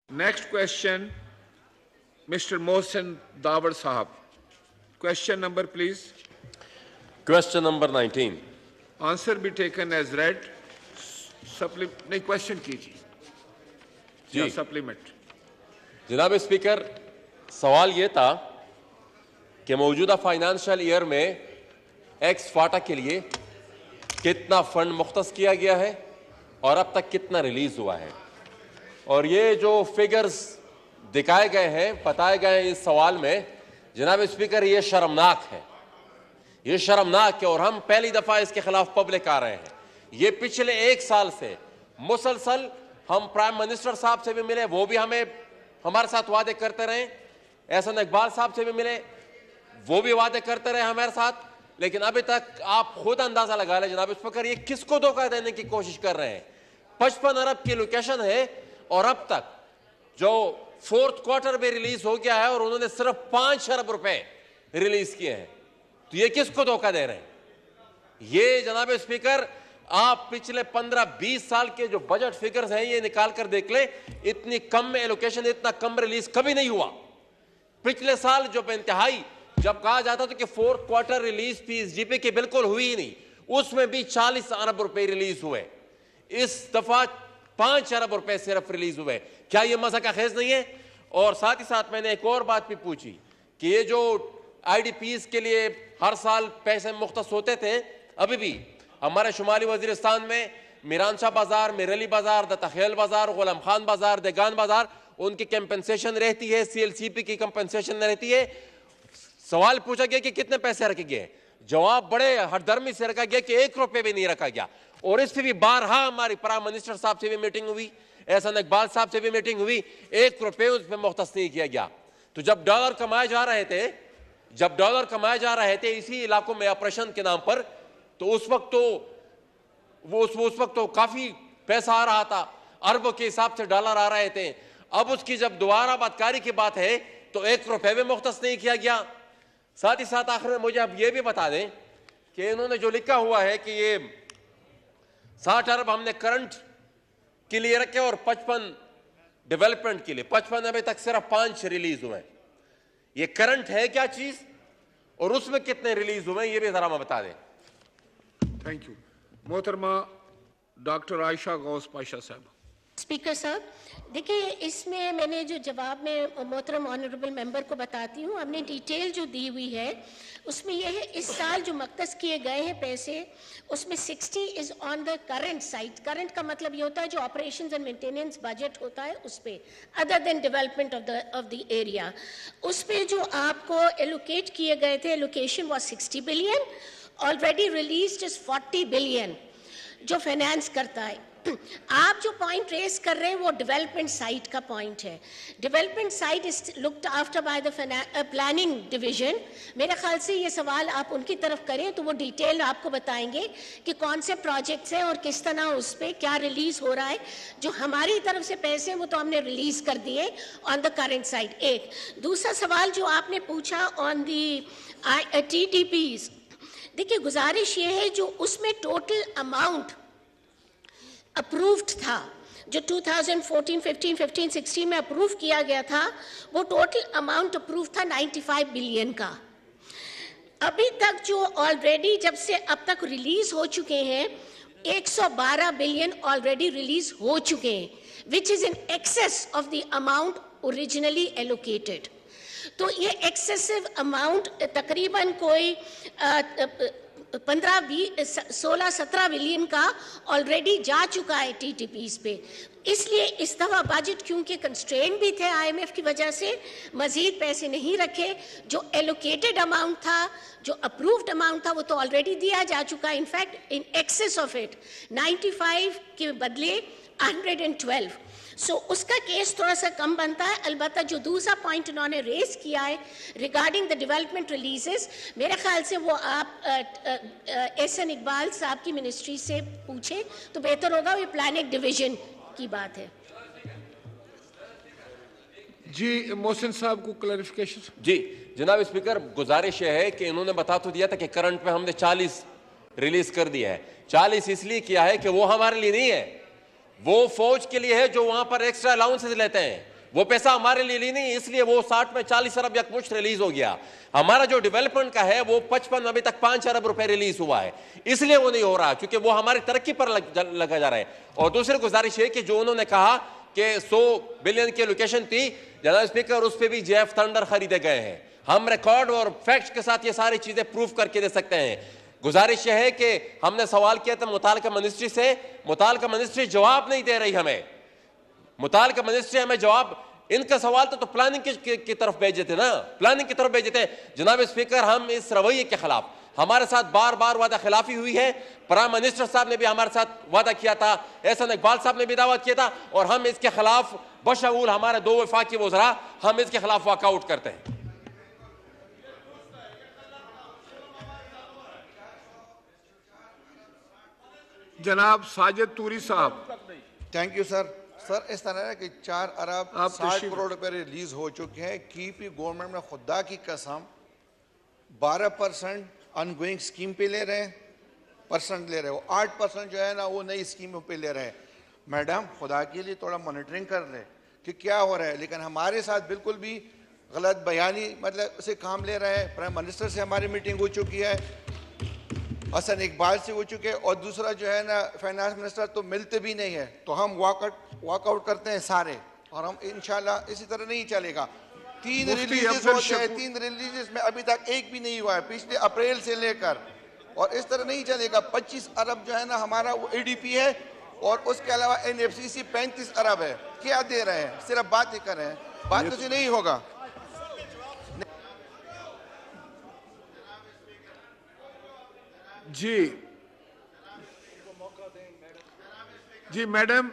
Next question, Mr. Mohsen Dawar Sahab. Question number, please. Question number 19. Answer be taken as read. नहीं, question कीजिए जी। या supplement. जनाब speaker, सवाल ये था कि मौजूदा फाइनेंशियल ईयर में एक्स फाटा के लिए कितना फंड मुख्तस किया गया है और अब तक कितना रिलीज हुआ है। और ये जो फिगर्स दिखाए गए हैं, बताए गए हैं इस सवाल में, जनाब स्पीकर, ये शर्मनाक है, ये शर्मनाक है। और हम पहली दफा इसके खिलाफ पब्लिक आ रहे हैं। ये पिछले एक साल से मुसलसल हम प्राइम मिनिस्टर साहब से भी मिले, वो भी हमारे साथ वादे करते रहे। एहसन इकबाल साहब से भी मिले, वो भी वादे करते रहे हमारे साथ। लेकिन अभी तक आप खुद अंदाजा लगा लें जनाब स्पीकर, ये किसको धोखा देने की कोशिश कर रहे हैं। 55 अरब की लोकेशन है और अब तक जो फोर्थ क्वार्टर में रिलीज हो गया है और उन्होंने सिर्फ 5 अरब रुपए रिलीज किए हैं। तो ये किसको धोखा दे रहे हैं? ये जनाब स्पीकर, आप पिछले 15-20 साल के जो बजट फिगर्स हैं ये निकाल कर देख ले, इतनी कम में एलोकेशन, इतना कम रिलीज कभी नहीं हुआ। पिछले साल जो इंतहाई जब कहा जाता था कि फोर्थ क्वार्टर रिलीज पीएसजीपी की बिल्कुल हुई ही नहीं, उसमें भी 40 अरब रुपए रिलीज हुए। इस दफा 5 अरब रुपए सिर्फ रिलीज हुए। क्या यह मजा का खेज नहीं है? और साथ ही साथ मैंने एक और बात भी पूछी कि ये जो आईडीपीज के लिए हर साल पैसे मुख्तस होते थे, अभी भी हमारे शुमाली वजीरिस्तान में मीरानशाह बाजार, मिरली बाजार, दत्ताखेल बाजार, गुलाम खान बाजार, देगान बाजार, उनकी कंपनसेशन रहती है, सीएलसीपी की कंपनसेशन रहती है। सवाल पूछा गया कि कितने पैसे रखे गए, जवाब बड़े हरदर्मी से रखा गया कि 1 रुपए भी नहीं रखा गया। और इस पे भी बारहा हमारी प्राइम मिनिस्टर साहब से भी मीटिंग हुई, एहसन इकबाल साहब से भी मीटिंग हुई, 1 रुपए उस पर मुख्तस नहीं किया गया। तो जब डॉलर कमाए जा रहे थे इसी इलाकों में ऑपरेशन के नाम पर, तो उस वक्त तो काफी पैसा आ रहा था, अरबों के हिसाब से डॉलर आ रहे थे। अब उसकी जब दोबारा बदकारी की बात है तो 1 रुपए भी मुख्तस नहीं किया गया। साथ ही साथ आखिर में मुझे अब ये भी बता दें कि इन्होंने जो लिखा हुआ है कि ये 60 अरब हमने करंट के लिए रखे और 55 डेवलपमेंट के लिए। 55 अभी तक सिर्फ 5 रिलीज हुए। ये करंट है क्या चीज और उसमें कितने रिलीज हुए ये भी जरा मैं बता दें। Thank you. मोहतरमा डॉक्टर आयशा गौस पाशा साहब। स्पीकर साहब, देखिए, इसमें मैंने जो जवाब में मोहतरम ऑनरेबल मेंबर को बताती हूँ, हमने डिटेल जो दी हुई है उसमें यह है इस साल जो मख्तस किए गए हैं पैसे, उसमें 60 is on the current side. Current का मतलब ये होता है जो ऑपरेशंस एंड मेंटेनेंस बजट होता है उस पे, other than development of the area. उस पे जो आपको एलोकेट किए गए थे, allocation was 60 billion, already released is 40 billion जो फाइनेंस करता है। आप जो पॉइंट रेस कर रहे हैं वो डेवलपमेंट साइड का पॉइंट है। Development side is looked after by the planning division. मेरे ख्याल से ये सवाल आप उनकी तरफ करें तो वो डिटेल आपको बताएंगे कि कौन से प्रोजेक्ट्स हैं और किस तरह उस पर क्या रिलीज हो रहा है। जो हमारी तरफ से पैसे हैं वो तो हमने रिलीज कर दिए ऑन द करेंट साइड। एक दूसरा सवाल जो आपने पूछा ऑन दी TDPs, देखिए गुजारिश ये है जो उसमें टोटल अमाउंट अप्रूव्ड था, जो 2014, 15, 16 में अप्रूव किया गया था, वो टोटल अमाउंट अप्रूव था 95 बिलियन का। अभी तक जो ऑलरेडी जब से अब तक रिलीज हो चुके हैं 112 बिलियन ऑलरेडी रिलीज हो चुके हैं, which is in excess of the amount originally allocated. तो ये एक्सेसिव अमाउंट तकरीबन कोई 16-17 बिलियन का ऑलरेडी जा चुका है TTPs पे। इसलिए इस दफा बजट क्योंकि कंस्ट्रेन भी थे IMF की वजह से, मजीद पैसे नहीं रखे। जो एलोकेटेड अमाउंट था, जो अप्रूव्ड अमाउंट था, वो तो ऑलरेडी दिया जा चुका है। In fact in excess of it 95 के बदले 112। सो उसका केस थोड़ा सा कम बनता है। अलबत्ता जो दूसरा पॉइंट उन्होंने रेस किया है रिगार्डिंग द डेवलपमेंट रिलीजेस, मेरे ख्याल से वो आप एहसन इकबाल साहब की मिनिस्ट्री से पूछे तो बेहतर होगा। ये प्लानिंग डिवीजन की बात है। जी मोहसिन साहब को क्लैरिफिकेशन। जी जनाब स्पीकर, गुजारिश यह है कि इन्होंने बता तो दिया था कि करंट में हमने 40 रिलीज कर दिया है। 40 इसलिए किया है कि वो हमारे लिए नहीं है, वो फौज के लिए है जो वहां पर एक्स्ट्रा अलाउंसेस लेते हैं। वो पैसा हमारे लिए नहीं, इसलिए वो 60 में 40 अरब यकमुश्त रिलीज हो गया। हमारा जो डेवलपमेंट का है वो 55 अभी तक 5 अरब रुपए रिलीज हुआ है, इसलिए वो नहीं हो रहा, क्योंकि वो हमारी तरक्की पर लगा जा रहा है। और दूसरी गुजारिश है कि जो उन्होंने कहा कि 100 बिलियन की लोकेशन थी, जनाब स्पीकर, उस पर भी जेएफ थंडर खरीदे गए हैं। हम रिकॉर्ड और फैक्ट्स के साथ ये सारी चीजें प्रूफ करके दे सकते हैं। गुजारिश यह है कि हमने सवाल किया था मुताल्लिका मिनिस्ट्री से, मुताल्लिका मिनिस्ट्री जवाब नहीं दे रही हमें। मुताल्लिका मिनिस्ट्री हमें जवाब, इनका सवाल तो प्लानिंग की तरफ भेजे थे ना, प्लानिंग की तरफ भेजे थे। जनाब स्पीकर, हम इस रवैये के खिलाफ, हमारे साथ बार बार वादा खिलाफी हुई है। प्राइम मिनिस्टर साहब ने भी हमारे साथ वादा किया था, एहसान इकबाल साहब ने भी दावा किया था, और हम इसके खिलाफ बशमूल हमारे 2 वफाकी वज़रा हम इसके खिलाफ वॉकआउट करते हैं। जनाब साजिद तूरी साहब। Thank you sir. सर, इस तरह है कि 4 अरब आप 60 करोड़ रुपए रिलीज हो चुके हैं। कीपी गवर्नमेंट में खुदा की कसम 12% अनगोइंग स्कीम पे ले रहे हैं, परसेंट ले रहे हो, 8% जो है ना वो नई स्कीमों पे ले रहे हैं। मैडम, खुदा के लिए थोड़ा मॉनिटरिंग कर रहे कि क्या हो रहा है। लेकिन हमारे साथ बिल्कुल भी गलत बयानी मतलब से काम ले रहे हैं। प्राइम मिनिस्टर से हमारी मीटिंग हो चुकी है, एहसान इकबाल से हो चुके, और दूसरा जो है ना फाइनेंस मिनिस्टर तो मिलते भी नहीं है। तो हम वॉकआउट करते हैं सारे, और हम इंशाल्लाह इसी तरह नहीं चलेगा। 3 रिलीजेस होते हैं, 3 रिलीजेस में अभी तक एक भी नहीं हुआ है पिछले अप्रैल से लेकर, और इस तरह नहीं चलेगा। 25 अरब जो है ना हमारा वो ADP है, और उसके अलावा NFCC 35 अरब है। क्या दे रहे हैं? सिर्फ बातें कर रहे हैं, बातों से नहीं होगा। जी मैडम,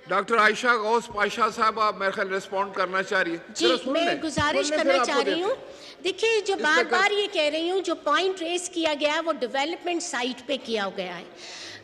डॉक्टर आयशा गौस पाशा साहब, आप मेरे ख्याल रिस्पॉन्ड करना चाह रही है। जी, मैं गुजारिश करना चाह रही हूँ। देखिए, जो बार बार ये कह रही हूँ, जो पॉइंट रेस किया गया है वो डेवलपमेंट साइट पे किया गया है।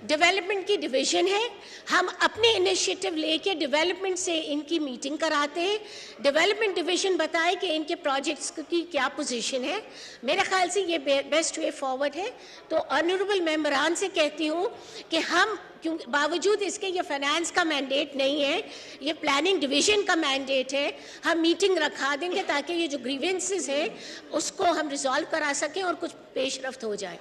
डेवलपमेंट की डिवीजन है, हम अपने इनिशिएटिव लेके डेवलपमेंट से इनकी मीटिंग कराते हैं। डेवलपमेंट डिवीजन बताए कि इनके प्रोजेक्ट्स की क्या पोजीशन है। मेरे ख्याल से ये बेस्ट वे फॉरवर्ड है। तो ऑनरेबल मेंबरान से कहती हूँ कि हम, क्योंकि बावजूद इसके ये फाइनेंस का मैंडेट नहीं है, ये प्लानिंग डिवीजन का मैंडेट है, हम मीटिंग रखा देंगे ताकि ये जो ग्रीवेंसेस है उसको हम रिजॉल्व करा सकें और कुछ पेशरफ्त हो जाए।